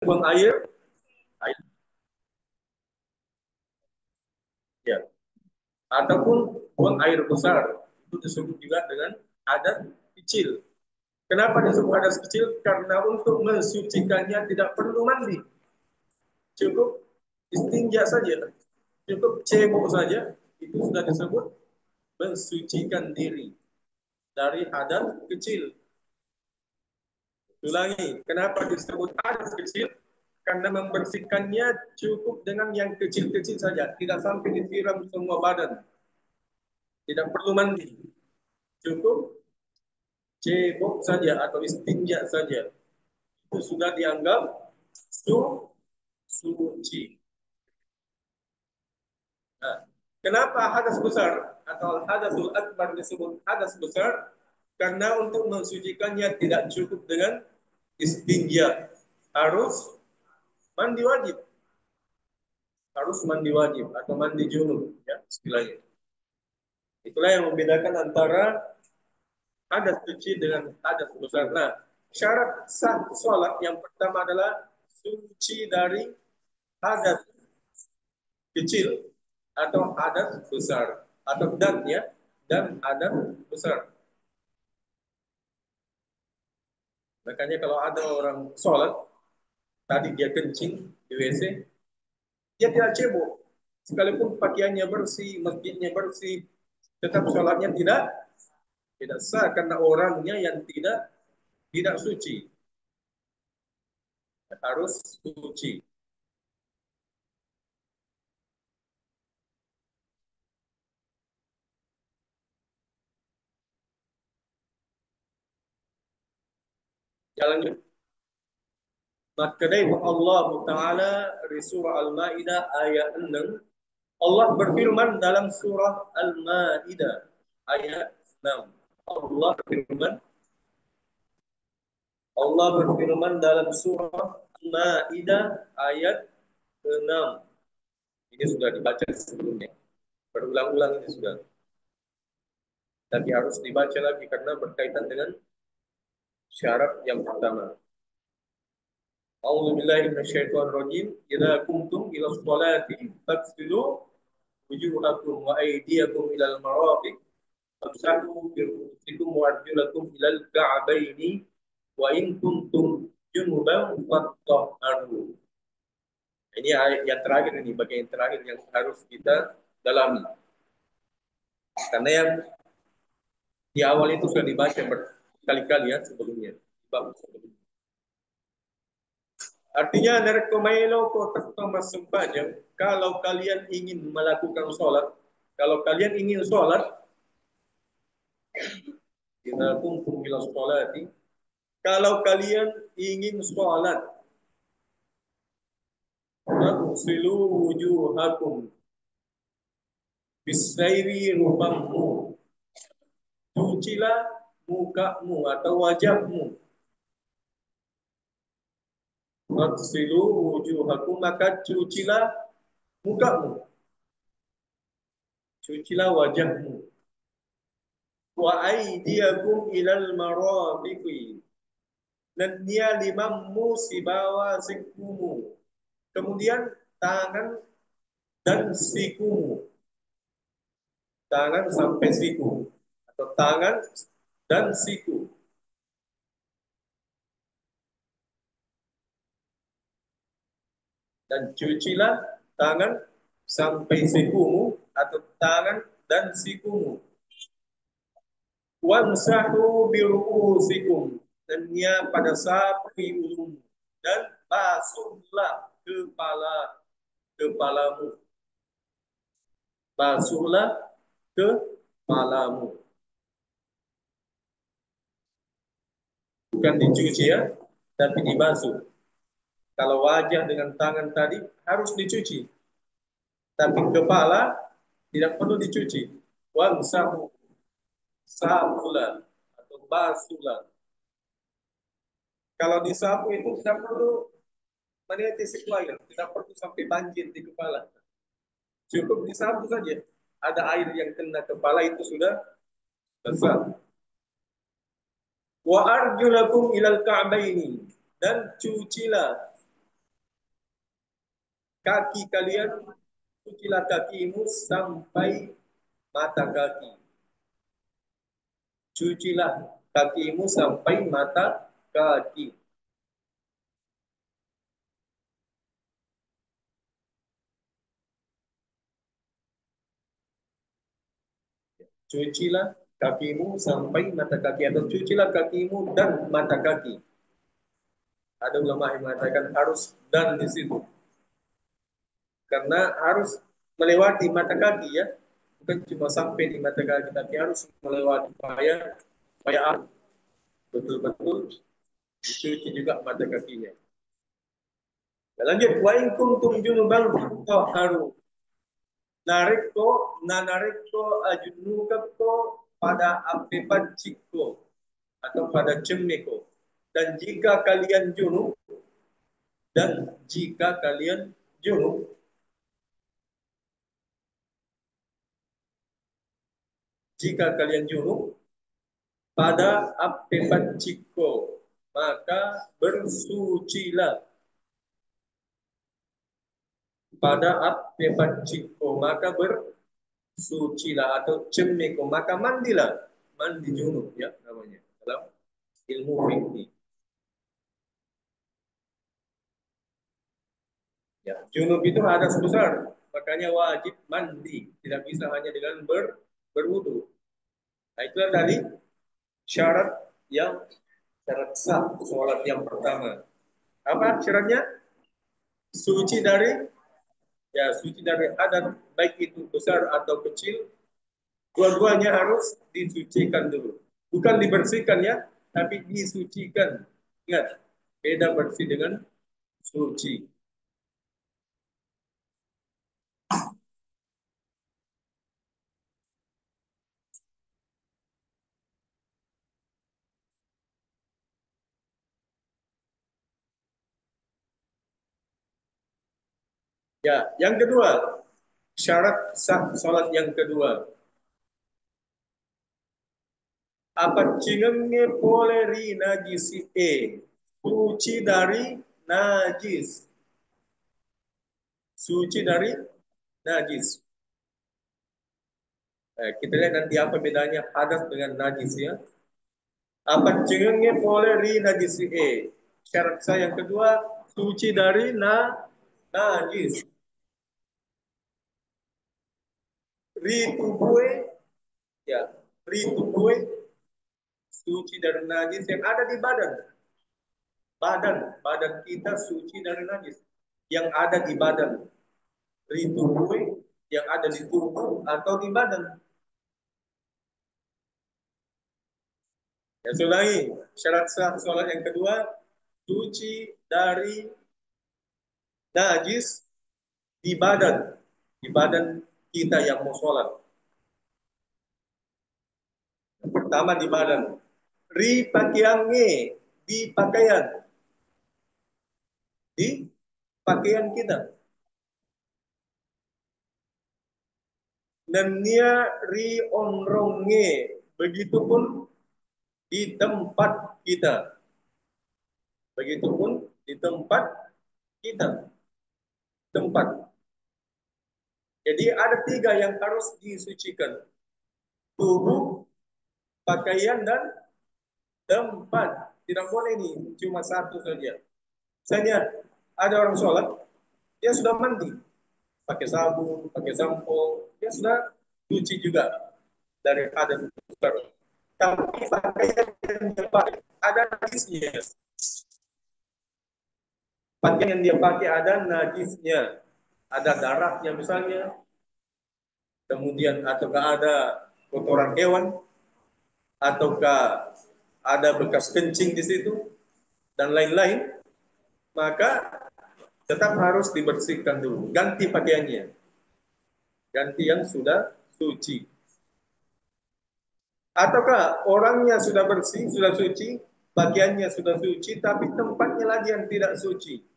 buang air ya, ataupun buang air besar itu disebut juga dengan hadas kecil. Kenapa disebut hadas kecil? Karena untuk mensucikannya tidak perlu mandi, cukup istinja saja, cukup cebok saja, itu sudah disebut mensucikan diri dari hadas kecil. Ulangi, kenapa disebut hadas kecil? Karena membersihkannya cukup dengan yang kecil-kecil saja, tidak sampai disiram semua badan, tidak perlu mandi, cukup cebok saja atau istinja saja, itu sudah dianggap suci. Nah, kenapa hadas besar atau hadasul akbar disebut hadas besar? Karena untuk mensucikannya tidak cukup dengan istinja, harus mandi wajib, harus mandi wajib atau mandi junub, ya istilahnya. Itulah yang membedakan antara hadas suci dengan hadas besar. Nah, syarat sah sholat yang pertama adalah suci dari hadas kecil atau hadas besar atau dan ya, dan hadas besar. Makanya kalau ada orang sholat tadi dia kencing di WC, dia tidak cebok, sekalipun pakaiannya bersih, masjidnya bersih, tetap sholatnya tidak sah karena orangnya yang tidak suci, harus suci. Jalan maka dari Allah Taala di surah Al-Maidah ayat 6, Allah berfirman dalam surah Al-Maidah ayat 6. Allah berfirman Allah berfirman dalam surah Al-Maidah ayat 6. Ini sudah dibaca sebelumnya. Berulang-ulang ini sudah. Tapi harus dibaca lagi karena berkaitan dengan syarat yang pertama. A'udzu billahi minasyaitonir rajim. Idza kuntum ila sholati faghsilu wujuhakum wa aydiyakum ilal marafiq famsahu bi ru'usikum wa arjulakum ilal ka'baini wa in kuntum junuban fattahharu. Ini ayat yang terakhir, ini bagian yang terakhir yang harus kita dalami. Karena yang di awal itu sudah dibaca berkali-kali ya sebelumnya. Sebelumnya. Artinya narkomailo kotak Thomas Sempajang, kalau kalian ingin melakukan sholat, kalau kalian ingin sholat, kita kumpul bila sholat, kalau kalian ingin sholat, silu wujuhakum bisairi rupamu, cucilah mukamu atau wajahmu. Silu wujuhakum, maka cucilah mukamu, cucilah wajahmu. Wa aidiakum ilal marafiqi, dan dia limamu si bawah sikumu. Kemudian tangan dan sikumu, tangan sampai siku atau tangan dan siku, dan cucilah tangan sampai sikumu atau tangan dan sikumu. Wamsahu biru'usikum, dan dia pada sapi ujung, dan basuhlah kepalamu, basuhlah kepalamu, bukan dicuci ya, tapi dibasuh. Kalau wajah dengan tangan tadi harus dicuci, tapi kepala tidak perlu dicuci. Wamsahu, sapulah atau basuhlah. Kalau disapu itu tidak perlu menetes air, tidak perlu sampai banjir di kepala. Cukup disapu saja. Ada air yang kena kepala itu sudah besar. Wa arjulakum ilal ka'baini, dan cucilah kaki kalian, cucilah kakimu sampai mata kaki. Cucilah kakimu sampai mata kaki. Cucilah kakimu sampai mata kaki, atau cucilah kakimu dan mata kaki. Ada ulama yang mengatakan harus dan di situ. Karena harus melewati mata kaki ya. Bukan cuma sampai di mata kaki, tapi harus melewati supaya betul-betul dicuci juga mata kakinya. Lanjut, wa in kuntum junuban fatahharu. Nariko na nariko ajunuka pada ape paciko atau pada cemeko. Dan jika kalian junub, dan jika kalian junub, jika kalian junub pada ape paciko, maka bersucilah. Pada ape paciko, maka bersucilah, atau cemeko, maka mandilah. Mandi junub ya namanya dalam ilmu fikih. Ya, junub itu hadas besar, makanya wajib mandi, tidak bisa hanya dengan berwudu. Nah, itulah tadi syarat yang syarat sah sholat yang pertama. Apa syaratnya? Suci dari suci dari hadas, baik itu besar atau kecil, dua-duanya harus disucikan dulu. Bukan dibersihkan ya, tapi disucikan. Ingat, beda bersih dengan suci. Ya, yang kedua, syarat sah sholat yang kedua. Apa cingenge poleri najisi suci dari najis. Suci dari najis. Kita lihat nanti apa bedanya hadas dengan najis ya. Apa cingenge poleri najisi syarat sah yang kedua, suci dari najis. Ritubue, ya, ritubue, suci dari najis yang ada di badan. Badan kita suci dari najis yang ada di badan. Ritubue, yang ada di tubuh atau di badan. Ya, ulangi. Syarat sah sholat yang kedua, suci dari najis di badan kita yang mau sholat. Yang pertama di badan. Ri pakaiannya, di pakaian, di pakaian kita. Dan nia ri onronge, begitupun di tempat kita. Begitupun di tempat kita. Tempat. Jadi ada tiga yang harus disucikan. Tubuh, pakaian, dan tempat. Tidak boleh ini cuma satu saja. Misalnya ada orang sholat, dia sudah mandi. Pakai sabun, pakai sampo, dia sudah cuci juga dari hadas besar. Tapi pakaian yang dia pakai ada najisnya. Pakaian yang dia pakai ada najisnya. Ada darahnya misalnya, kemudian ataukah ada kotoran hewan, ataukah ada bekas kencing di situ, dan lain-lain, maka tetap harus dibersihkan dulu. Ganti pakaiannya. Ganti yang sudah suci. Ataukah orangnya sudah bersih, sudah suci, pakaiannya sudah suci, tapi tempatnya lagi yang tidak suci.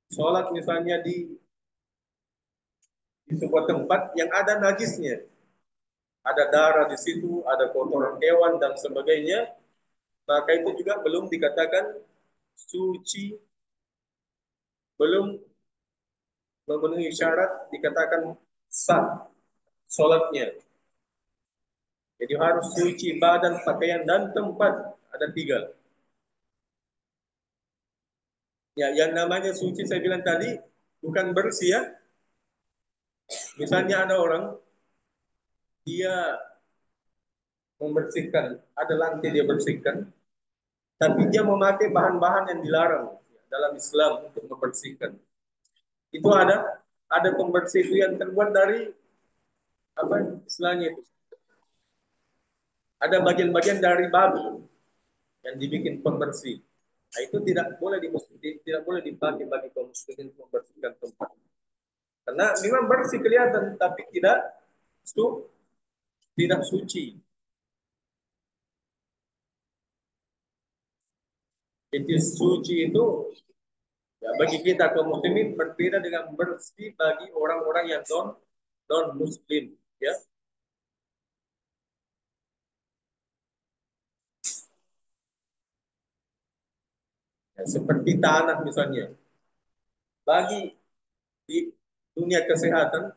Sholat misalnya di sebuah tempat yang ada najisnya. Ada darah di situ, ada kotoran hewan, dan sebagainya. Maka itu juga belum dikatakan suci belum memenuhi syarat dikatakan sah sholatnya. Jadi harus suci badan, pakaian, dan tempat. Ada tiga. Ya, yang namanya suci saya bilang tadi bukan bersih ya. Misalnya ada orang dia membersihkan, ada lantai dia bersihkan, tapi dia memakai bahan-bahan yang dilarang dalam Islam untuk membersihkan. Itu ada pembersih itu yang terbuat dari apa istilahnya itu? Ada bagian-bagian dari babi yang dibikin pembersih. Nah, itu tidak boleh dipakai bagi kaum muslimin untuk membersihkan tempat. Karena memang bersih kelihatan, tapi tidak suci. Jadi suci itu ya, bagi kita kaum muslimin berbeda dengan bersih bagi orang-orang yang non muslim. Ya. Ya, seperti tanah misalnya. Bagi di dunia kesehatan,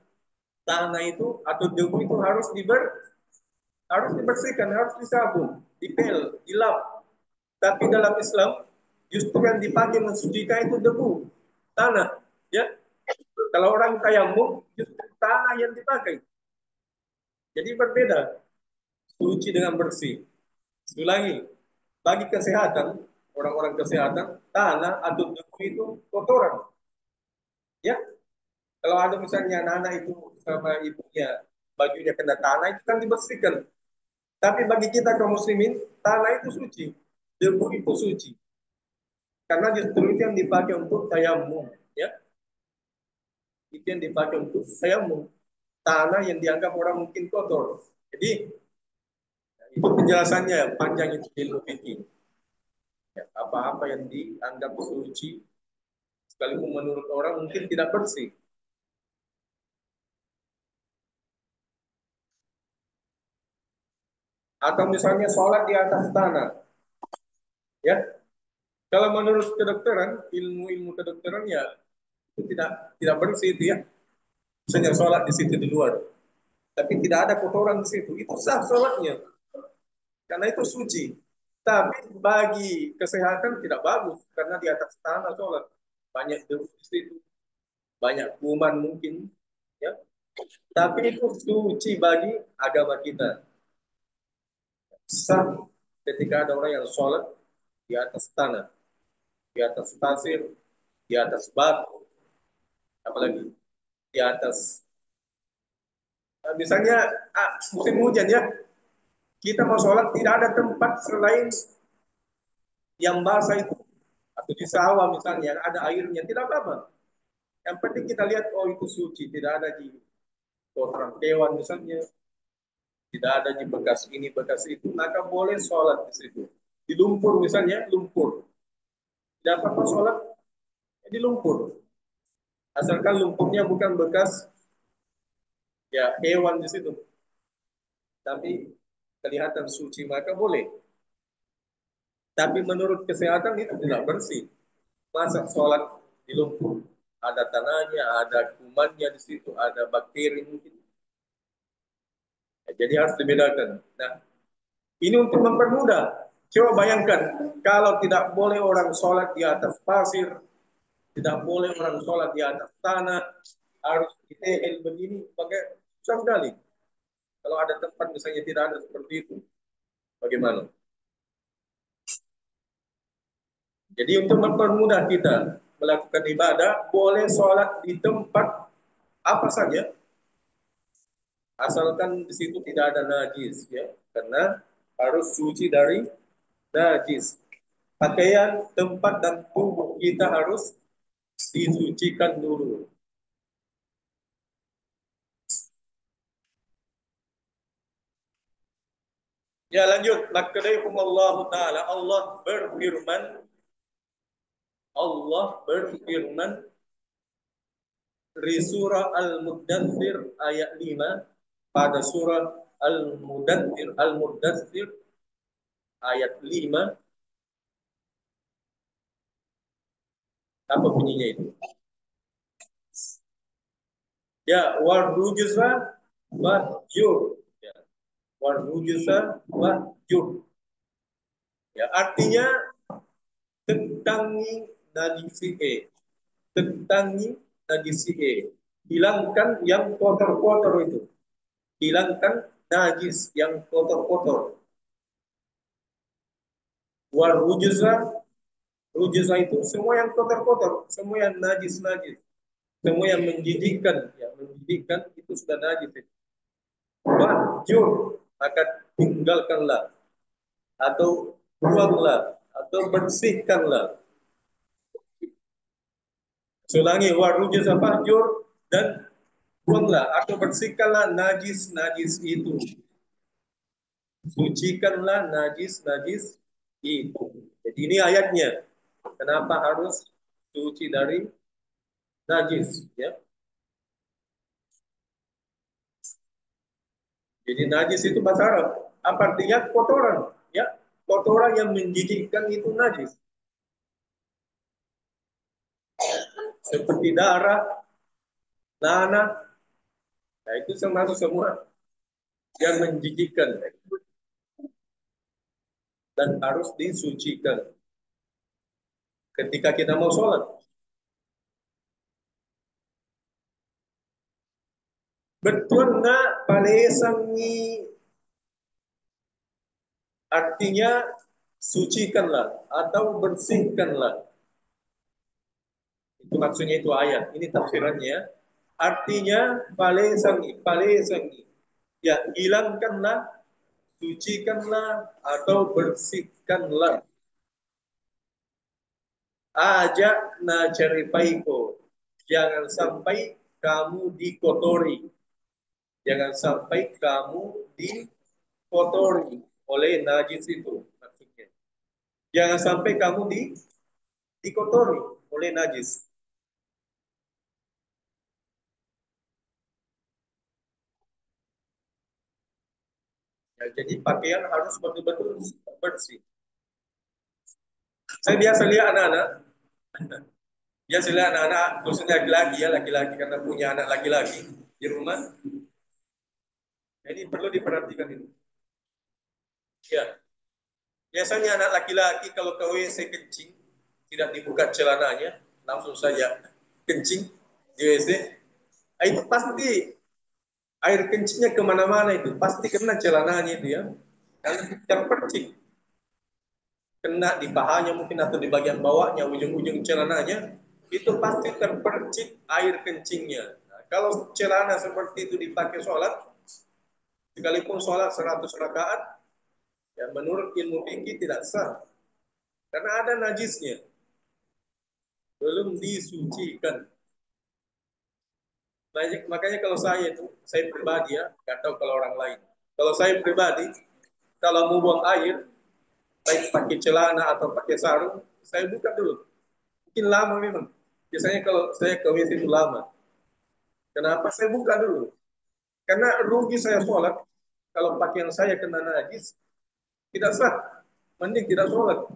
tanah itu atau debu itu harus dibersihkan, harus disabun, dipel, dilap. Tapi dalam Islam justru yang dipakai mensucikan itu debu, tanah. Ya, kalau orang tayamum justru tanah yang dipakai. Jadi berbeda suci dengan bersih. Ulangi, bagi kesehatan orang-orang kesehatan tanah atau debu itu kotoran. Ya, kalau ada misalnya anak itu sama ibunya bajunya kena tanah itu kan dibersihkan. Tapi bagi kita kaum muslimin tanah itu suci, debu itu suci. Karena justru itu yang dipakai untuk tayamum, ya. Itu yang dipakai untuk tayamum. Tanah yang dianggap orang mungkin kotor. Jadi itu penjelasannya panjang itu ilmu fikih. Ya, apa-apa yang dianggap suci sekalipun menurut orang mungkin tidak bersih. Atau misalnya sholat di atas tanah, ya. Kalau menurut kedokteran, ilmu-ilmu kedokteran ya itu tidak bersih itu ya. Misalnya sholat di situ di luar, tapi tidak ada kotoran di situ, itu sah sholatnya karena itu suci. Tapi bagi kesehatan tidak bagus karena di atas tanah sholat banyak debu di situ, banyak kuman mungkin, ya. Tapi itu suci bagi agama kita. Sah ketika ada orang yang sholat di atas tanah, di atas pasir, di atas batu, apalagi di atas misalnya musim hujan ya, kita mau sholat tidak ada tempat selain yang basah itu atau di sawah misalnya ada airnya tidak apa-apa. Yang penting kita lihat oh itu suci, tidak ada di kotoran hewan misalnya, tidak ada di bekas ini bekas itu, maka boleh sholat di situ. Di lumpur misalnya, lumpur tidak apa-apa sholat di lumpur, asalkan lumpurnya bukan bekas ya hewan di situ, tapi kelihatan suci maka boleh. Tapi menurut kesehatan itu tidak bersih. Masa sholat di lumpur, ada tanahnya, ada kumannya di situ, ada bakteri mungkin. Ya, jadi harus dibedakan. Nah, ini untuk mempermudah. Coba bayangkan, kalau tidak boleh orang sholat di atas pasir, tidak boleh orang sholat di atas tanah, harus ditehel begini, pakai susah sekali. Kalau ada tempat misalnya tidak ada seperti itu, bagaimana? Jadi untuk mempermudah kita melakukan ibadah, boleh sholat di tempat apa saja, asalkan di situ tidak ada najis, ya, karena harus suci dari najis. Pakaian, tempat dan tubuh kita harus disucikan dulu. Ya lanjut, Allah taala Allah berfirman di surah Al-Muddathir ayat 5 pada surah Al-Muddathir ayat 5. Apa bunyinya itu? Ya, war rujusa wahjur. Ya, war rujusa wahjur. Ya, artinya tentangi najis e. Tentangi najis e. Hilangkan yang kotor-kotor itu. Hilangkan najis yang kotor-kotor. War rujusa, rujusa itu semua yang kotor-kotor, semua yang najis-najis, semua yang menjijikkan, ya menjijikkan itu sudah najis. Wahjur, maka tinggalkanlah atau buanglah atau bersihkanlah. Selangi warujuz fahjur dan buanglah atau bersihkanlah najis-najis itu. Sucikanlah najis-najis itu. Jadi ini ayatnya. Kenapa harus suci dari najis? Ya. Jadi najis itu bahasa Arab. Apa artinya kotoran? Ya, kotoran yang menjijikkan itu najis. Seperti darah, nanah, nah itu termasuk semua yang menjijikkan dan harus disucikan ketika kita mau sholat. Betul nggak palesangi artinya sucikanlah atau bersihkanlah. Itu maksudnya itu ayat. Ini tafsirannya. Artinya palesangi. Ya, hilangkanlah, sucikanlah atau bersihkanlah. Ajak na ceripaiko. Jangan sampai kamu dikotori. Jangan sampai kamu dikotori oleh najis itu maksudnya. Jangan sampai kamu dikotori oleh najis. Ya, jadi pakaian harus betul-betul bersih. Saya biasa lihat anak-anak, biasa lihat anak-anak, khususnya laki-laki ya, laki-laki karena punya anak laki-laki di rumah. Jadi perlu diperhatikan itu. Ya, biasanya anak laki-laki kalau ke WC kencing, tidak dibuka celananya, langsung saja kencing di WC. Itu pasti air kencingnya kemana-mana itu, pasti kena celananya itu ya. Karena terpercik, kena di pahanya mungkin atau di bagian bawahnya, ujung-ujung celananya, itu pasti terpercik air kencingnya. Nah, kalau celana seperti itu dipakai sholat, sekalipun sholat 100 rakaat, ya menurut ilmu fikih tidak sah. Karena ada najisnya, belum disucikan. Makanya kalau saya pribadi ya, nggak tahu kalau orang lain. Kalau saya pribadi, kalau mau buang air, baik pakai celana atau pakai sarung, saya buka dulu. Mungkin lama memang. Biasanya kalau saya ke WC itu lama. Kenapa? Saya buka dulu. Karena rugi saya sholat, kalau pakaian saya kena najis, tidak sah. Mending tidak sholat.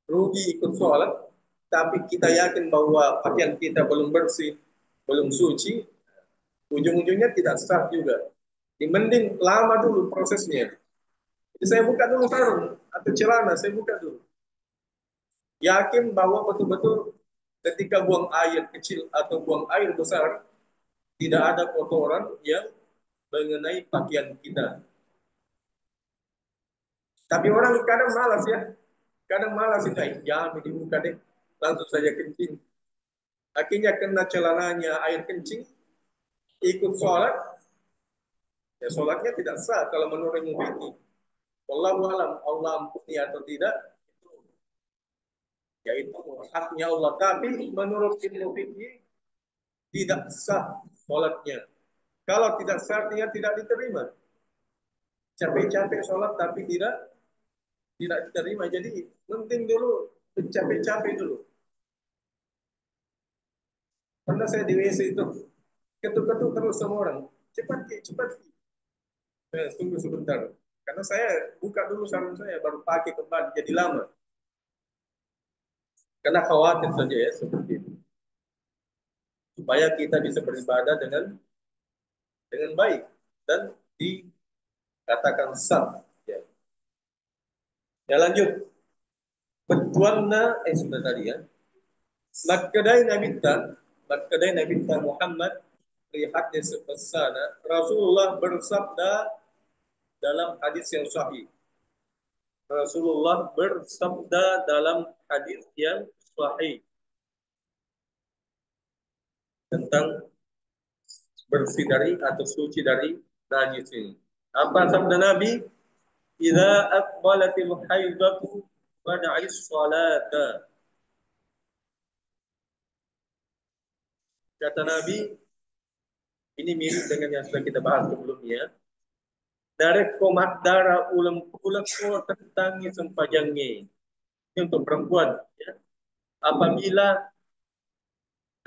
Rugi ikut sholat, tapi kita yakin bahwa pakaian kita belum bersih, belum suci, ujung-ujungnya tidak sah juga. Mending lama dulu prosesnya. Jadi saya buka dulu sarung atau celana, saya buka dulu. Yakin bahwa betul-betul ketika buang air kecil atau buang air besar, tidak ada kotoran yang mengenai pakaian kita. Tapi orang kadang malas ya, kadang malas itu, jangan dibuka deh, langsung saja kencing. Akhirnya kena celananya air kencing, ikut sholat, ya sholatnya tidak sah kalau menurut ilmu fikih. Wallahu alam, Allah ampuni atau tidak, yaitu haknya Allah. Tapi menurut ilmu fikih tidak sah sholatnya. Kalau tidak sah, artinya tidak diterima. Capek-capek sholat tapi tidak diterima. Jadi penting dulu capek-capek dulu. Karena saya di WC itu ketuk-ketuk terus sama orang. Cepat Ki, cepat Ki. Tunggu sebentar. Karena saya buka dulu sarung saya baru pakai kembali jadi lama. Karena khawatir saja ya seperti itu. Supaya kita bisa beribadah dengan baik dan dikatakan sah. Ya, ya lanjut. Petuanna sudah tadi ya. Makadai Nabita, Makadai Nabita Muhammad lihat di sepesana Rasulullah bersabda dalam hadis yang sahih. Rasulullah bersabda dalam hadis yang sahih tentang bersih dari atau suci dari najis ini. Apa sabda Nabi? Idza aqbalatil haidatu fad'is salata. Kata Nabi, ini mirip dengan yang sudah kita bahas sebelumnya. Dari komat darah ulam ulam tentang sempajangnya. Ini untuk perempuan. Ya. Apabila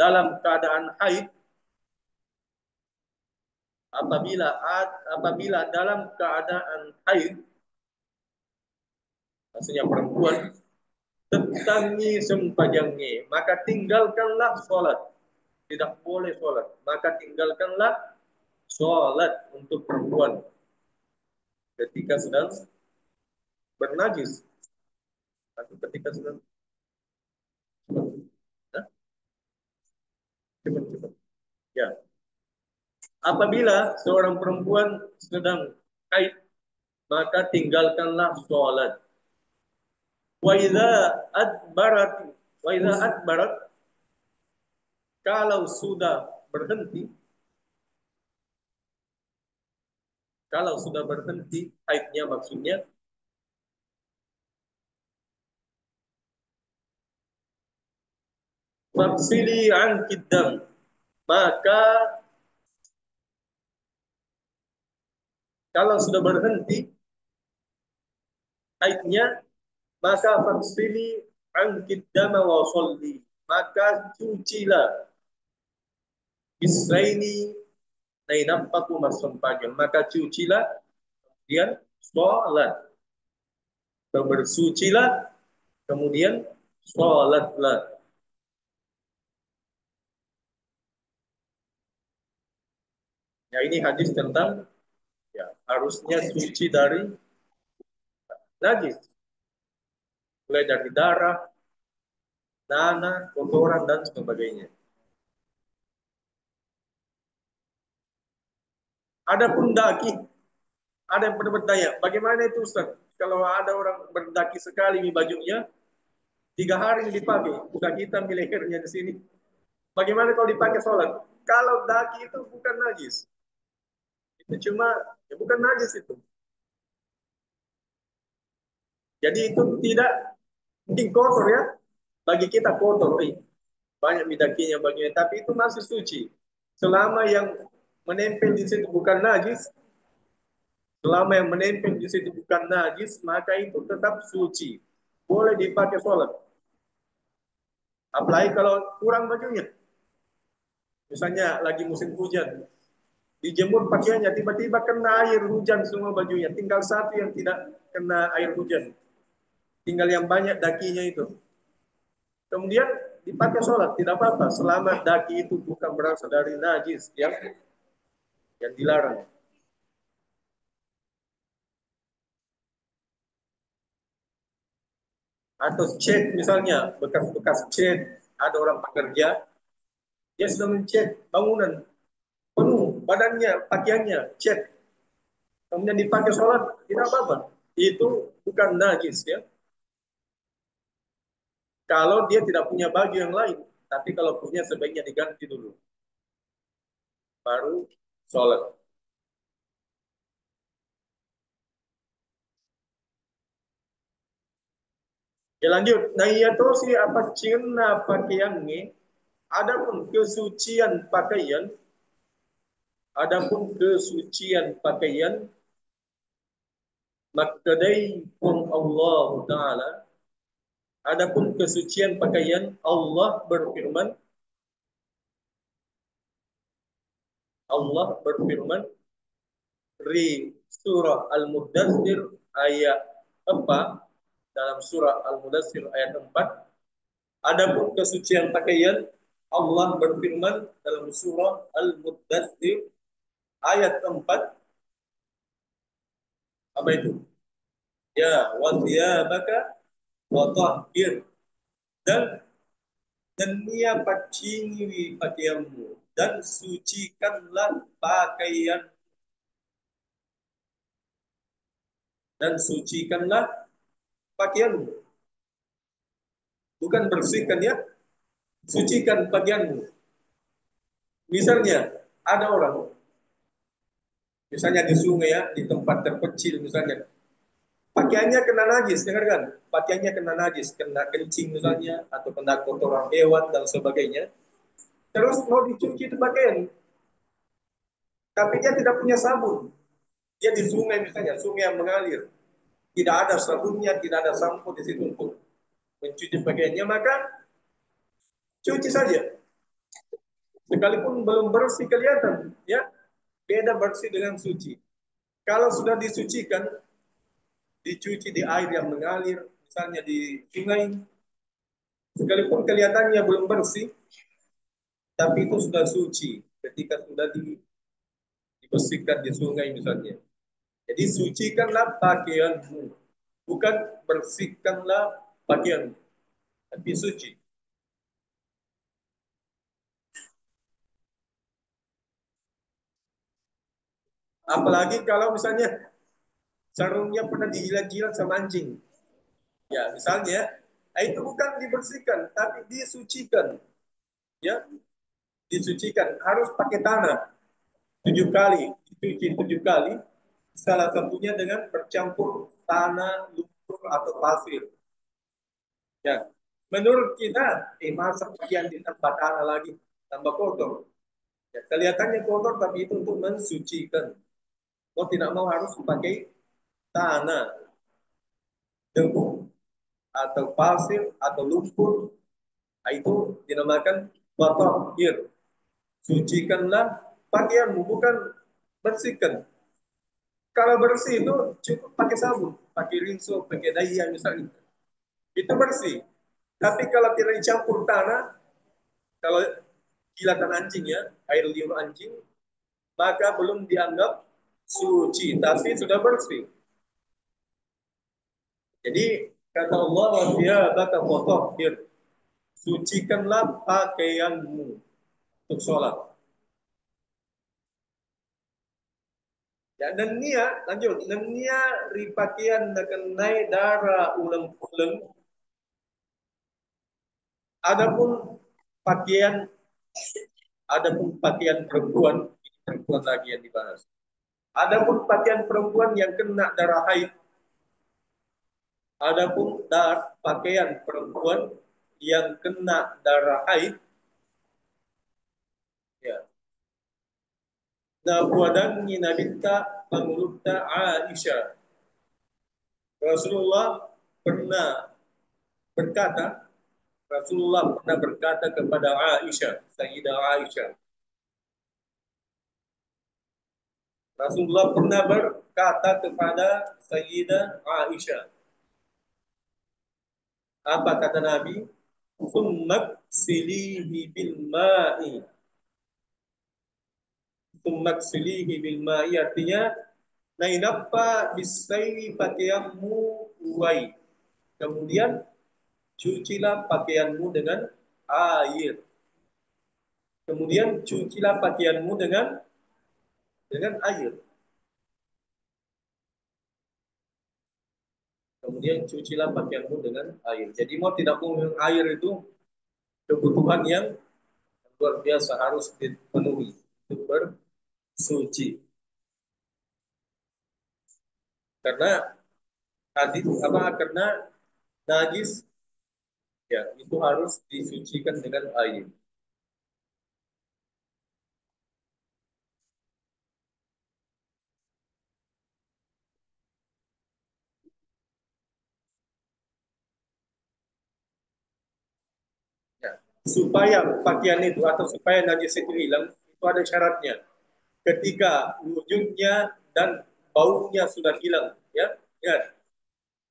dalam keadaan haid, apabila dalam keadaan haid, maksudnya perempuan tentangi sempajangnya, maka tinggalkanlah sholat. Tidak boleh sholat, maka tinggalkanlah sholat untuk perempuan ketika sedang bernajis atau ketika sedang cepat, cepat. Ya, apabila seorang perempuan sedang haid, maka tinggalkanlah sholat. Wa idza adbarat, wa idza adbarat, kalau sudah berhenti, haidnya maksudnya, faksili an kiddam, maka kalau sudah berhenti haidnya, maka faksili an kiddama wa sholli, maka cucilah bisraini nainapaku masempajang, maka cucilah kemudian sholat, bersucilah kemudian sholatlah. Ya, ini hadis tentang ya harusnya suci dari najis, mulai dari darah, tanah, kotoran dan sebagainya. Adapun daki, ada yang pernah bertanya, bagaimana itu Ustaz? Kalau ada orang berdaki sekali di bajunya, 3 hari dipakai, udah hitam di lehernya di sini. Bagaimana kalau dipakai sholat? Kalau daki itu bukan najis, itu cuma ya bukan najis itu. Jadi itu tidak mungkin kotor ya, bagi kita kotor, banyak midakinya baginya, tapi itu masih suci. Selama yang menempel di situ bukan najis, selama yang menempel di situ bukan najis, maka itu tetap suci. Boleh dipakai sholat. Apalagi kalau kurang bajunya. Misalnya lagi musim hujan, dijemur pakaiannya, tiba-tiba kena air hujan semua bajunya. Tinggal satu yang tidak kena air hujan. Tinggal yang banyak dakinya itu. Kemudian dipakai sholat, tidak apa-apa. Selama daki itu bukan berasal dari najis yang dilarang. Atau cat misalnya, bekas-bekas cat, ada orang pekerja, dia sudah mencat bangunan penuh, badannya, pakaiannya, cat, kemudian dipakai sholat, tidak apa-apa. Itu bukan najis ya. Kalau dia tidak punya baju yang lain, tapi kalau punya sebaiknya diganti dulu, baru sholat. Ya lanjut, nah iya tuh si apa cina pakaiannya, adapun kesucian pakaian, adapun kesucian pakaian, makadai pun Allah Ta'ala, adapun kesucian pakaian, Allah berfirman di surah Al-Mudaththir ayat 4, dalam surah Al-Mudaththir ayat 4, Adapun kesucian pakaian, Allah berfirman dalam surah Al-Muddathir ayat 4, apa itu? Ya, wa thiyabaka wa tahhir, dan ia pacini pakaianmu dan sucikanlah pakaian, dan sucikanlah pakaianmu, bukan bersihkan ya, sucikan pakaianmu. Misalnya ada orang, misalnya di sungai ya, di tempat terpencil misalnya, pakaiannya kena najis, dengarkan, pakaiannya kena najis, kena kencing misalnya, atau kena kotoran hewan dan sebagainya. Terus mau dicuci itu pakaian, tapi dia tidak punya sabun. Dia di sungai misalnya, sungai yang mengalir, tidak ada sabunnya, tidak ada sampo di situ untuk mencuci pakaiannya, maka cuci saja. Sekalipun belum bersih kelihatan, ya, beda bersih dengan suci. Kalau sudah disucikan, dicuci di air yang mengalir, misalnya di sungai, sekalipun kelihatannya belum bersih, tapi itu sudah suci ketika sudah dibersihkan di sungai misalnya. Jadi sucikanlah pakaianmu, bukan bersihkanlah pakaianmu, tapi suci. Apalagi kalau misalnya sarungnya pernah dijilat-jilat sama anjing. Ya, misalnya, itu bukan dibersihkan, tapi disucikan. Ya, disucikan. Harus pakai tanah 7 kali, dicuci 7 kali. Salah satunya dengan bercampur tanah, lumpur atau pasir. Ya, menurut kita, masa pakaian ditambah tanah lagi, tambah kotor. Ya, kelihatannya kotor, tapi itu untuk mensucikan. Mau tidak mau harus pakai tanah, debu, atau pasir, atau lumpur. Nah, itu dinamakan watahhir. Sucikanlah pakaianmu, bukan bersihkan. Kalau bersih itu cukup pakai sabun, pakai rinso, pakai daya misalnya. Itu bersih. Tapi kalau tidak dicampur tanah, kalau kilatan anjing ya, air liur anjing, maka belum dianggap suci, tapi sudah bersih. Jadi kata Allah, wasiyabaka fatahhir, sucikanlah pakaianmu untuk sholat. Ya, dan nia, lanjut, dan nia ripatian na kenai darah ulang-ulang. Adapun pakaian, adapun pakaian perempuan, ini perempuan lagi yang dibahas. Adapun pakaian perempuan yang kena darah haid, adapun pakaian perempuan yang kena darah haid, ya. Na buadannya nabinta pangulukta Aisyah. Rasulullah pernah berkata, Rasulullah pernah berkata kepada Aisyah, Sayyidah Aisyah. Rasulullah pernah berkata kepada Sayyidah Aisyah. Apa kata Nabi? Summak silihi bil ma'i. Summak silihi bil ma'i artinya nainapa bisai pakaianmu uai. Kemudian cucilah pakaianmu dengan air. Kemudian cucilah pakaianmu dengan air. Kemudian cucilah pakaianmu dengan air. Jadi mau tidak mau air itu kebutuhan yang luar biasa harus dipenuhi untuk bersuci. Karena hadis apa? Karena najis ya itu harus disucikan dengan air. Ya. Supaya pakaian itu atau supaya najis itu hilang itu ada syaratnya. Ketika wujudnya dan baunya sudah hilang, ya, ya.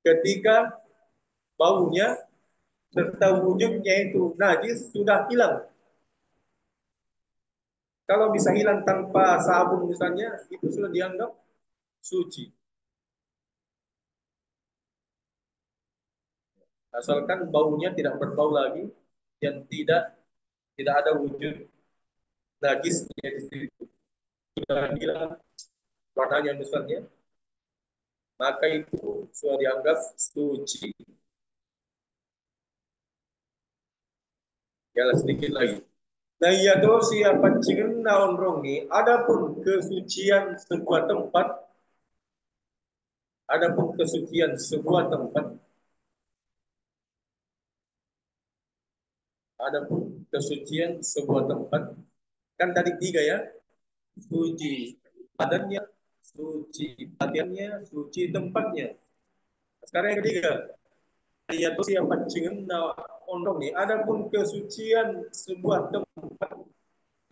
Ketika baunya serta wujudnya itu najis sudah hilang. Kalau bisa hilang tanpa sabun misalnya, itu sudah dianggap suci. Asalkan baunya tidak berbau lagi dan tidak ada wujud najisnya di situ. Sudah hilang warnanya misalnya, maka itu sudah dianggap suci. Ya sedikit lagi. Nah, iya dosi apa cingen naon rongi, adapun kesucian sebuah tempat, adapun kesucian sebuah tempat, adapun kesucian sebuah tempat, kan tadi tiga ya, suci badannya, suci badannya, suci tempatnya. Sekarang yang ketiga, iya dosi apa cingen naon rongi, adapun kesucian sebuah tempat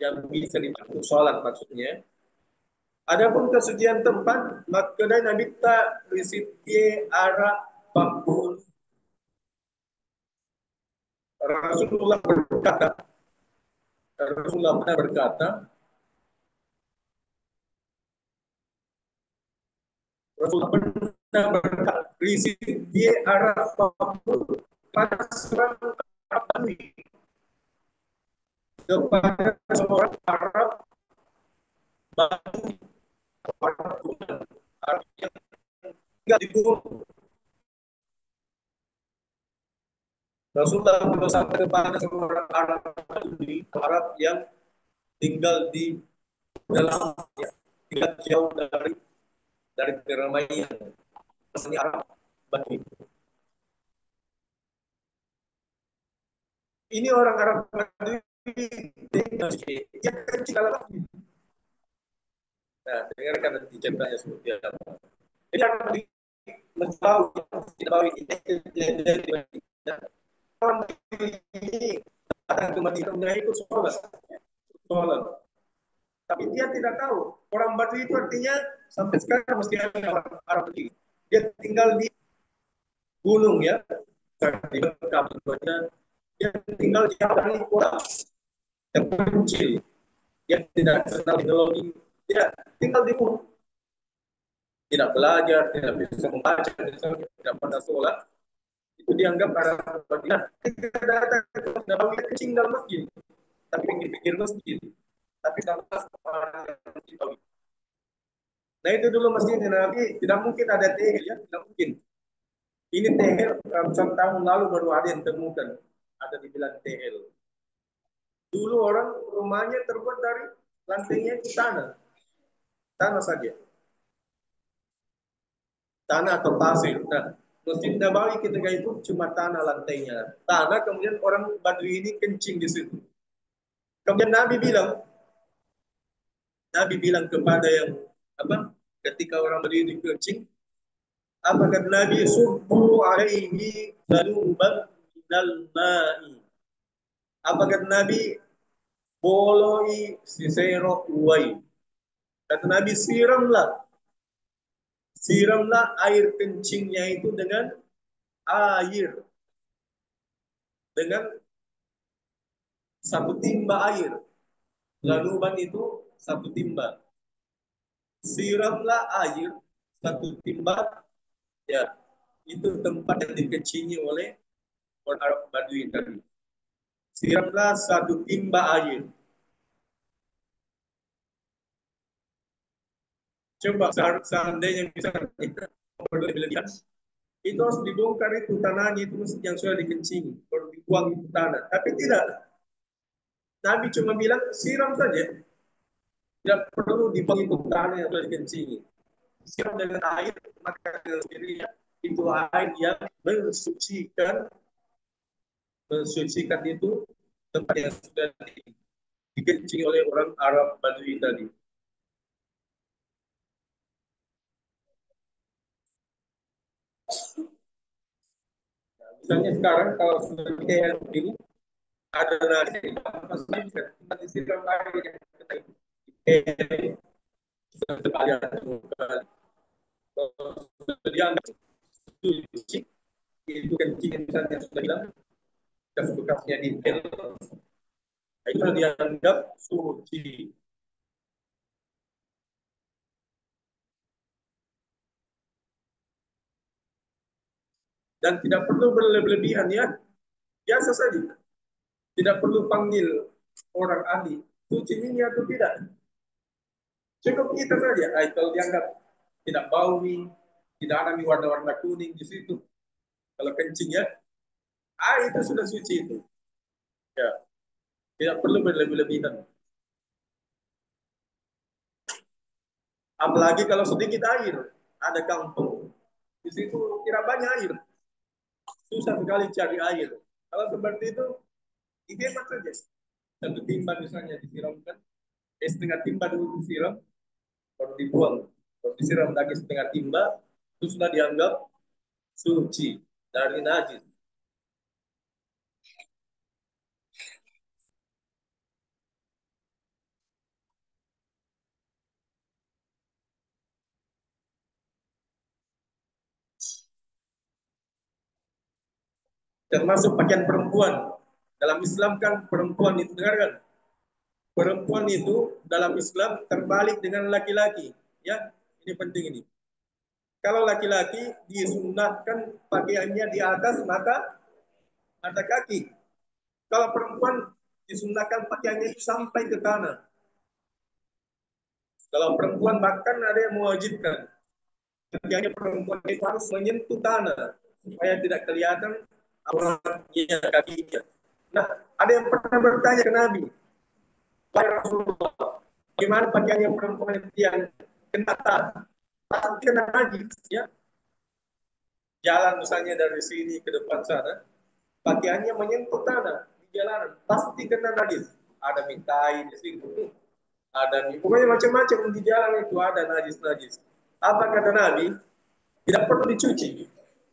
yang bisa dipakai sholat maksudnya. Adapun kesucian tempat, maka Nabi tak risiti arah bakul. Rasulullah berkata, Rasulullah pernah berkata, Rasulullah pernah berkata, risiti arah bakul pada seorang Arab Badui, kepada seorang Arab Badui, Arab yang tinggal di gunung. Rasulullah bersabda kepada seorang Arab Badui, Arab yang tinggal di dalam ya, tinggal jauh dari keramaian Arab Badui. Ini orang Arab Badui tinggal dia kecil lagi. Nah, dengarkan nanti ceritanya seperti apa. Jadi Arab Badui tahu tidak tahu ini orang ini datang ke Madinah itu sholat. Tapi dia tidak tahu orang Badui itu artinya sampai sekarang masih ada orang Arab Badui. Dia tinggal di gunung ya, di Mekah dia tinggal di kota yang kecil, yang tidak kenal teknologi, tidak tinggal di gunung, tidak belajar, tidak bisa membaca, tidak pernah sholat, itu dianggap Arab Badui. Nah, ketika datang ke Nabawi kecil dalam masjid, tapi pinggir-pinggir masjid, tapi kalau orang yang nah itu dulu masjidnya Nabi, tidak mungkin ada tehel ya, tidak mungkin. Ini tehel ratusan tahun lalu baru ada yang temukan, ada dibilang tehel. Dulu orang rumahnya terbuat dari lantainya itu tanah saja, tanah atau pasir. Nah, Masjid Nabawi ketika itu cuma tanah lantainya, tanah kemudian orang Badui ini kencing di situ. Kemudian Nabi bilang kepada yang apa? Ketika orang Badui ini kencing, apa kata Nabi? Subbu alaihi zanuban minal ma'i. Apa kata Nabi? Boloi sisero uai. Kata Nabi, siramlah air kencingnya itu air, dengan satu timba air. Laluban itu satu timba. Siramlah air satu timba, ya itu tempat yang dikencingi oleh orang Arab Badui tadi. Siramlah satu timba air. Coba seandainya misalnya berlebihan, itu harus dibongkar itu tanahnya itu yang sudah dikencingi, baru dibuang itu tanah. Tapi tidak, Nabi cuma bilang siram saja, tidak perlu dibuang itu tanah yang sudah dikencingi. Siram dengan air, maka sendirinya itu air yang mensucikan itu tempat yang sudah dikencingi oleh orang Arab Badui tadi. Misalnya sekarang kalau sudah kayak begini, ada nasi, pasti bisa disiram air yang dianggap itu kencing misalnya sudah hilang, bekas-bekasnya di pel, itu dianggap suci. Dan tidak perlu berlebihan ya, biasa saja. Tidak perlu panggil orang ahli, suci ini atau tidak. Cukup kita saja. Kalau dianggap tidak bau nih, tidak ada nih warna-warna kuning di situ. Kalau kencing ya, itu sudah suci itu. Ya, tidak perlu berlebih-lebihan. Apalagi kalau sedikit air, ada kampung di situ tidak banyak air, susah sekali cari air. Kalau seperti itu, hemat saja. Satu timba misalnya disiramkan, setengah timba dulu disiram, baru dibuang. Baru disiram lagi setengah timba, itu sudah dianggap suci dari najis. Termasuk pakaian perempuan. Dalam Islam kan perempuan itu, dengarkan, perempuan itu dalam Islam terbalik dengan laki-laki. Ya, ini penting ini. Kalau laki-laki disunahkan pakaiannya di atas mata kaki. Kalau perempuan disunahkan pakaiannya itu sampai ke tanah. Kalau perempuan bahkan ada yang mewajibkan pakaiannya perempuan itu harus menyentuh tanah supaya tidak kelihatan auratnya kakinya. Nah, ada yang pernah bertanya ke Nabi, "Wahai Rasulullah, gimana pakaiannya perempuan yang kena tanah? Pasti kena najis, ya. Jalan misalnya dari sini ke depan sana, pakaiannya menyentuh tanah di jalanan, pasti kena najis. Ada mintai di situ, ada pokoknya macam-macam di jalan itu ada najis-najis. Apa kata Nabi? Tidak perlu dicuci.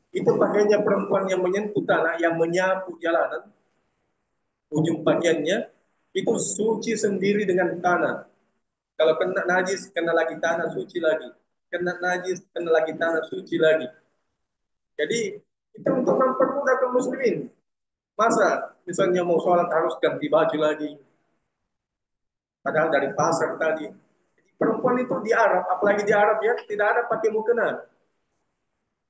Itu pakaiannya perempuan yang menyentuh tanah, yang menyapu jalanan, ujung pakaiannya itu suci sendiri dengan tanah. Kalau kena najis, kena lagi tanah, suci lagi. Kena najis, kena lagi tanah, suci lagi. Jadi itu untuk mempermudah kaum muslimin. Masa misalnya mau sholat harus ganti baju lagi, padahal dari pasar tadi. Jadi, perempuan itu di Arab, apalagi di Arab ya, tidak ada pakai mukena.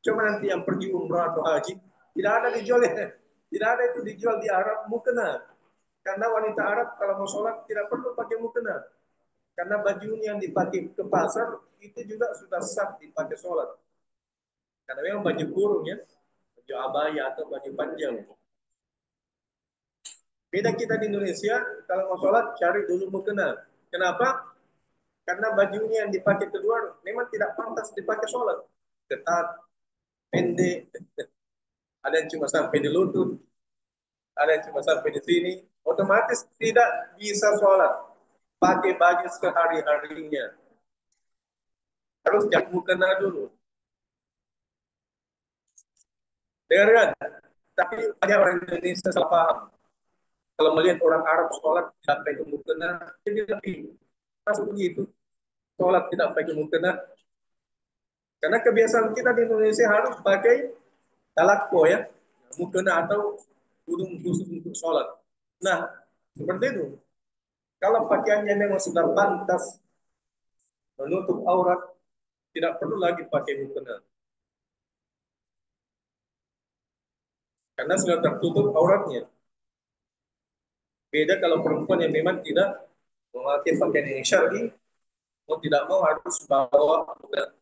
Cuma nanti yang pergi umrah atau haji, tidak ada dijual ya. Tidak ada itu dijual di Arab mukena. Karena wanita Arab kalau mau sholat tidak perlu pakai mukena. Karena bajunya yang dipakai ke pasar itu juga sudah sah dipakai sholat. Karena memang baju kurung ya, baju abaya atau baju panjang. Beda kita di Indonesia, kalau mau sholat cari dulu mukena. Kenapa? Karena bajunya yang dipakai kedua memang tidak pantas dipakai sholat. Ketat, pendek, ada yang cuma sampai di lutut, ada yang cuma sampai di sini. Otomatis tidak bisa sholat. Pakai baju sehari-harinya. Harus jangan mukena dulu. Dengarkan. Tapi banyak orang Indonesia salah paham. Kalau melihat orang Arab sholat tidak pakai mukena, jadi lebih masuk begitu. Sholat tidak pakai mukena. Karena kebiasaan kita di Indonesia harus pakai talakpo ya, mukena atau tudung khusus untuk sholat. Nah, seperti itu. Kalau pakaiannya memang sudah pantas menutup aurat, tidak perlu lagi pakai mukena. Karena sudah tertutup auratnya. Beda kalau perempuan yang memang tidak memakai pakaian yang syar'i, mau tidak mau harus bawa mukena.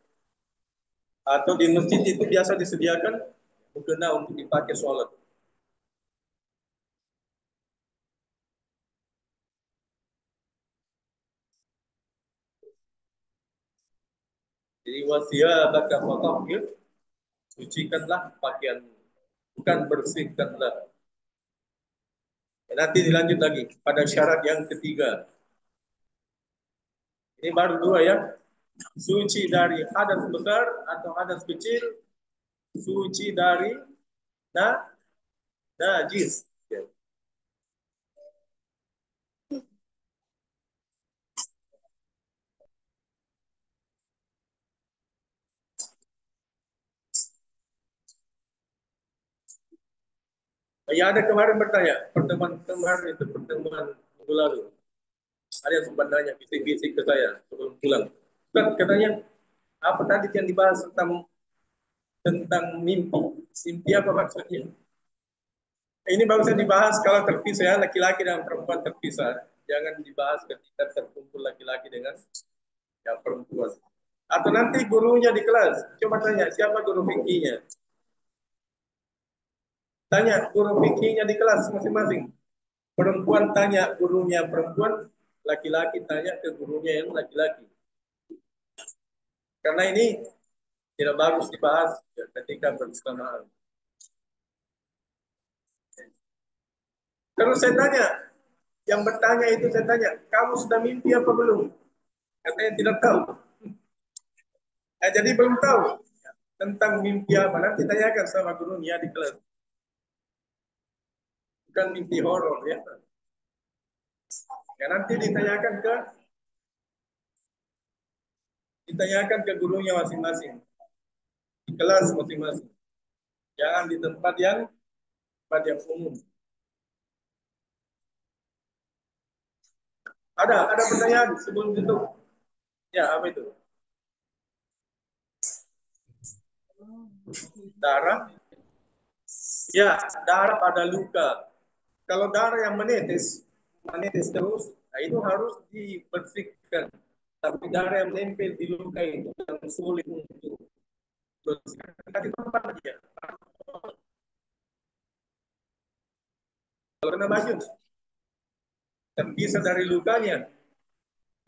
Atau di masjid itu biasa disediakan mukena untuk dipakai sholat. Jadi wasiyabaka fatahhir, sucikanlah pakaian, bukan bersihkanlah. Nanti dilanjut lagi pada syarat yang ketiga. Ini baru dua ya. Suci dari hadas besar atau hadas kecil, suci dari na najis. Ya. Ya ada kemarin bertanya, pertemuan kemarin itu pertemuan minggu lalu. Ada yang sempat nanya bisik-bisik ke saya sebelum pulang. Ustaz, katanya apa tadi yang dibahas tentang mimpi? Mimpi apa maksudnya? Ini barusan dibahas kalau terpisah ya, laki-laki dan perempuan terpisah. Jangan dibahas ketika terkumpul laki-laki dengan yang perempuan. Atau nanti gurunya di kelas, coba tanya siapa guru fikihnya. Tanya guru fikihnya di kelas masing-masing. Perempuan tanya gurunya perempuan, laki-laki tanya ke gurunya yang laki-laki. Karena ini tidak bagus dibahas ya, ketika bersamaan. Terus saya tanya, yang bertanya itu saya tanya, kamu sudah mimpi apa belum? Katanya tidak tahu. Jadi belum tahu tentang mimpi apa. Nanti tanyakan sama gurunya di kelas. Bukan mimpi horor ya. Ya nanti ditanyakan ke gurunya masing-masing di kelas masing-masing. Jangan di tempat yang umum. Ada pertanyaan sebelum itu. Ya, apa itu? Darah. Ya, darah pada luka. Kalau darah yang menetes terus, nah itu harus dibersihkan. Tapi darah yang menempel di luka itu yang sulit untuk bersihkan. Kasih tempat aja. Kalau kena baju, terpisah dari lukanya.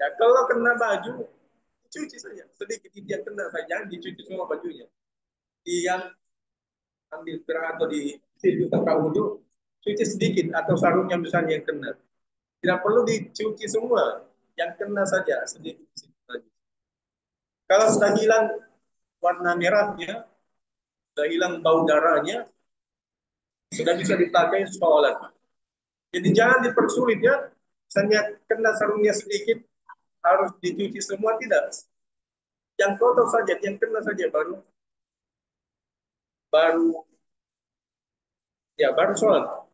Ya kalau kena baju, cuci saja. Sedikit yang kena saja, jangan dicuci semua bajunya. Yang ambil kerang atau di situ tempat wudhu, cuci sedikit atau sarungnya misalnya yang kena. Tidak perlu dicuci semua, yang kena saja sedikit. Kalau sudah hilang warna merahnya, sudah hilang bau darahnya, sudah bisa dipakai sholat. Jadi jangan dipersulit ya. Misalnya kena sarungnya sedikit, harus dicuci semua, tidak. Yang kotor saja, yang kena saja baru baru baru sholat.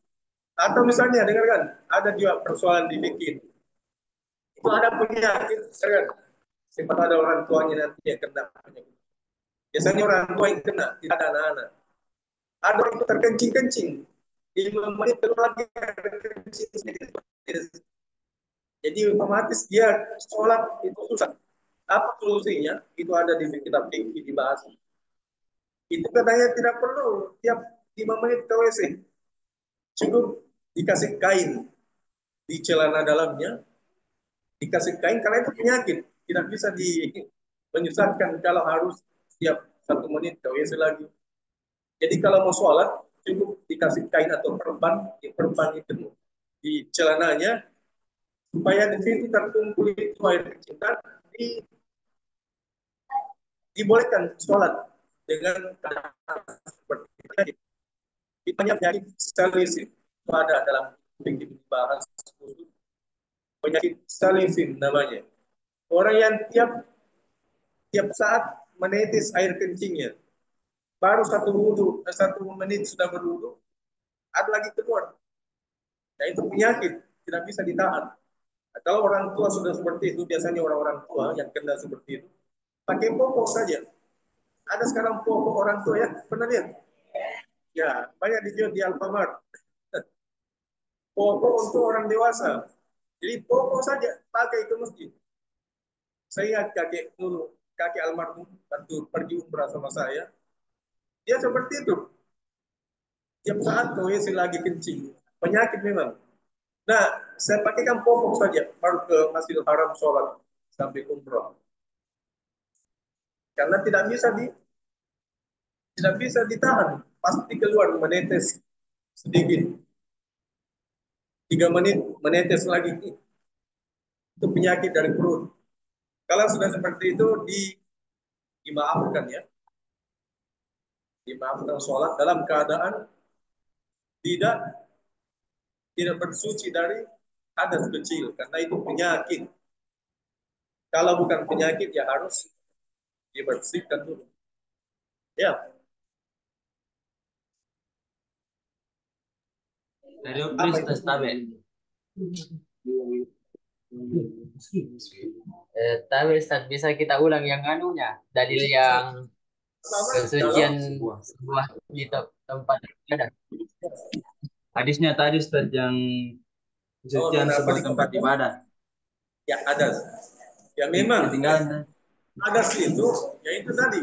Atau misalnya dengarkan, ada juga persoalan di fikih. Itu ada penyakit, dengarkan. Sempat ada orang tuanya nanti yang kena penyakit. Biasanya orang tua yang kena, tidak ada anak-anak. Ada orang itu terkencing-kencing. 5 menit keluar lagi terkencing sedikit. Jadi otomatis dia sholat itu susah. Apa solusinya? Itu ada di kitab fikih dibahas. Itu katanya tidak perlu tiap 5 menit ke WC. Cukup dikasih kain di celana dalamnya, dikasih kain karena itu penyakit. Tidak bisa menyusahkan kalau harus setiap 1 menit ke WC lagi. Jadi kalau mau sholat, cukup dikasih kain atau perban itu di celananya, supaya di situ terkumpul itu air kecil dan dibolehkan sholat dengan seperti ini. Banyak penyakit salisin itu ada dalam fikih bahas penyakit salisin namanya. Orang yang tiap saat menetes air kencingnya, baru 1 menit sudah berwudu, ada lagi keluar. Nah itu penyakit, tidak bisa ditahan. Nah, kalau orang tua sudah seperti itu, biasanya orang-orang tua yang kena seperti itu, pakai popok saja. Ada sekarang popok orang tua ya, pernah lihat? Ya, banyak dijual di Alfamart. Popok untuk orang dewasa. Jadi popok saja pakai ke masjid. Saya ingat kakek almarhum waktu pergi umrah sama saya, dia seperti itu. Tiap saat ke WC lagi kencing. Penyakit memang. Nah, saya pakaikan popok saja baru ke Masjidil Haram sholat sampai umrah. Karena tidak bisa ditahan, pasti keluar menetes sedikit. 3 menit menetes lagi, itu penyakit dari perut. Kalau sudah seperti itu dimaafkan ya, dimaafkan sholat dalam keadaan tidak tidak bersuci dari hadas kecil karena itu penyakit. Kalau bukan penyakit ya harus dibersihkan dulu. Ya, Dari Apa itu? Upristas tabe. Tabe Ustaz, bisa kita ulang yang anunya. Dalil yang Pertama, kalau kesucian sebuah di tempat ibadah. Hadisnya tadi Ustaz yang kesucian kenapa sebuah tempat dikatakan ibadah. ya hadas? Ya memang Ketinggalan. hadas itu, ya itu tadi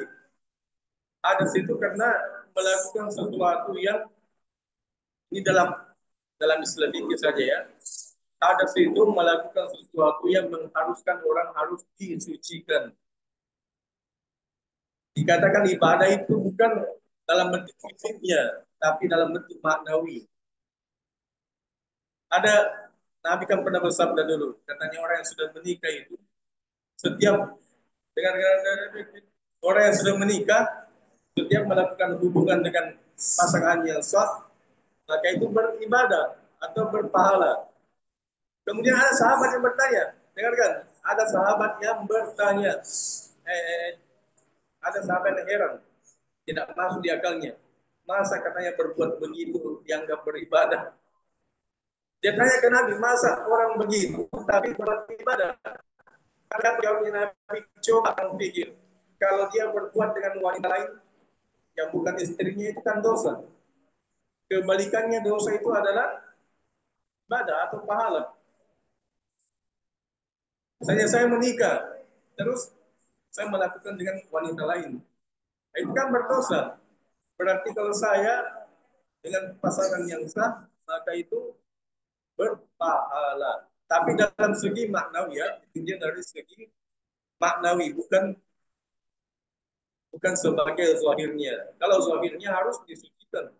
hadas itu karena melakukan sesuatu yang ini dalam istilah fikih saja ya. Hadas itu melakukan sesuatu yang mengharuskan orang harus disucikan. Dikatakan ibadah itu bukan dalam bentuk fisiknya, tapi dalam bentuk maknawi. Ada Nabi kan pernah bersabda dulu, katanya orang yang sudah menikah itu setiap dengan orang yang sudah menikah setiap melakukan hubungan dengan pasangan yang sah, maka itu beribadah atau berpahala. Kemudian ada sahabat yang bertanya, dengarkan, ada sahabat yang bertanya, ada sahabat yang heran, tidak masuk di akalnya. Masa katanya berbuat begitu dianggap beribadah? Dia tanya ke Nabi, masa orang begitu tapi beribadah? Maka jawabnya Nabi, coba kamu pikir, kalau dia berbuat dengan wanita lain yang bukan istrinya itu kan dosa. Kebalikannya dosa itu adalah ibadah atau pahala. Misalnya saya menikah, terus saya melakukan dengan wanita lain. Itu kan berdosa. Berarti kalau saya dengan pasangan yang sah, maka itu berpahala. Tapi dalam segi maknawi ya, dia dari segi maknawi, bukan bukan sebagai zahirnya. Kalau zahirnya harus disucikan,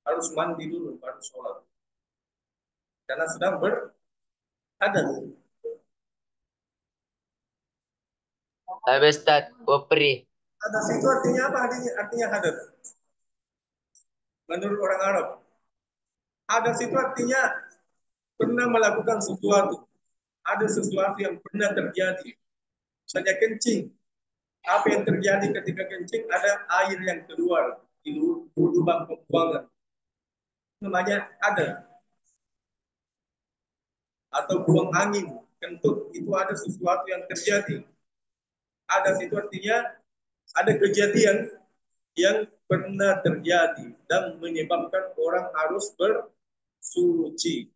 harus mandi dulu, harus sholat. Karena sedang berhadas. Tabe Ustaz, Upri. Hadas itu artinya apa? Artinya hadas. Menurut orang Arab, hadas itu artinya pernah melakukan sesuatu. Ada sesuatu yang pernah terjadi. Misalnya kencing. Apa yang terjadi ketika kencing? Ada air yang keluar di lubang pembuangan. Namanya ada. Atau buang angin, kentut. Itu ada sesuatu yang terjadi. Ada itu artinya ada kejadian yang pernah terjadi dan menyebabkan orang harus bersuci.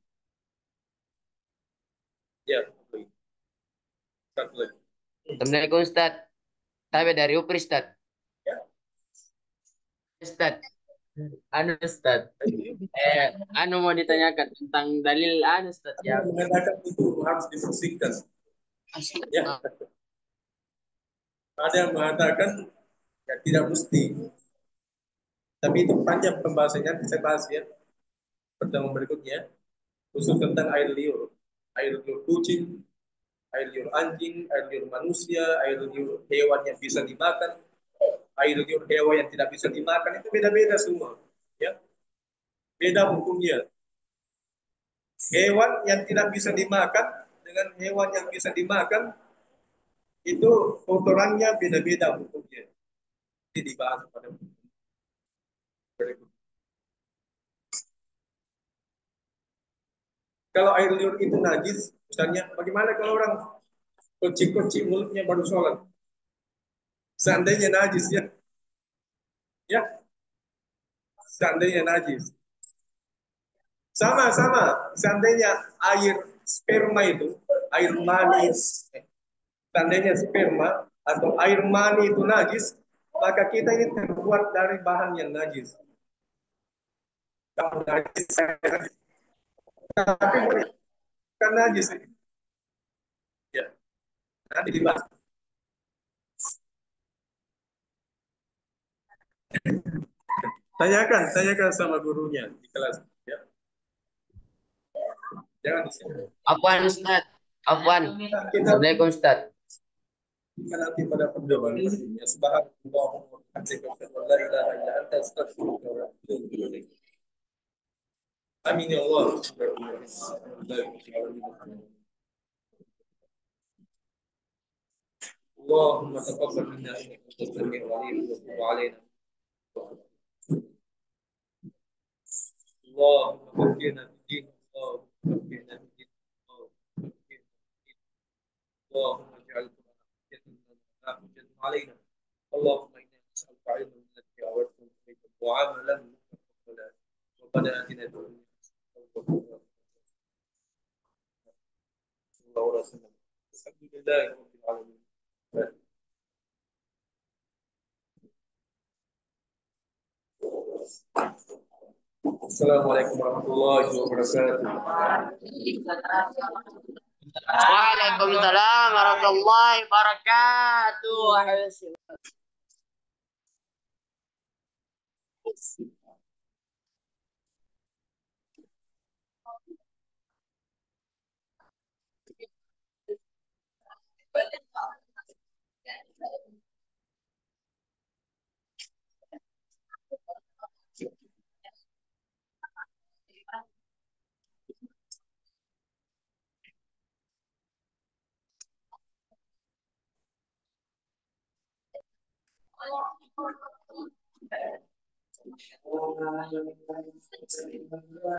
Ya, satu lagi. Assalamualaikum Ustaz. Tabe dari Upri Ustaz. Ya, Ustaz. Anu Ustaz. Anu mau ditanyakan tentang dalil anu Ustaz ada ya. yang mengatakan itu harus dibersihkan. Ya, ada yang mengatakan ya, tidak mesti. Tapi itu panjang pembahasannya, saya bahas ya pertemuan berikutnya. Khusus tentang air liur kucing, air liur anjing, air liur manusia, air liur hewan yang bisa dimakan, air liur hewan yang tidak bisa dimakan, itu beda-beda semua. Ya, beda hukumnya. Hewan yang tidak bisa dimakan dengan hewan yang bisa dimakan itu kotorannya beda-beda hukumnya. Ini dibahas pada berikut. Kalau air liur itu najis, misalnya bagaimana kalau orang kocik-kocik mulutnya baru sholat? Seandainya najis ya, ya, seandainya najis. Sama-sama, seandainya air sperma itu, air manis, seandainya sperma atau air mani itu najis, maka kita ini terbuat dari bahan yang najis. Kalau najis, tapi bukan najis. Ya, nanti dibahas. Tanyakan sama gurunya di kelas. Ya. Jangan di sini. Afwan Ustaz. Afwan. Kita Assalamualaikum Ustaz. kita nanti pada pertemuan berikutnya. Subhanallah wa bihamdihi wa la ilaha illa anta astaghfiruka wa atubu ilaik. Amin ya Allah. اللهم تقبل منا انك انت السميع العليم وتب علينا. اللهم فقهنا في الدين، اللهم فقهنا في الدين، اللهم فقهنا في الدين، اللهم اجعل القرآن حجة لنا لا حجة علينا. اللهم إنا نسألك علما نافعا ورزقا طيبا وعملا متقبلا. ربنا آتنا في الدنيا حسنة وفي الآخرة حسنة وقنا عذاب النار. الحمد لله رب العالمين. السلام عليكم ورحمة الله وبركاته. Waalaikumsalam warahmatullahi wabarakatuh.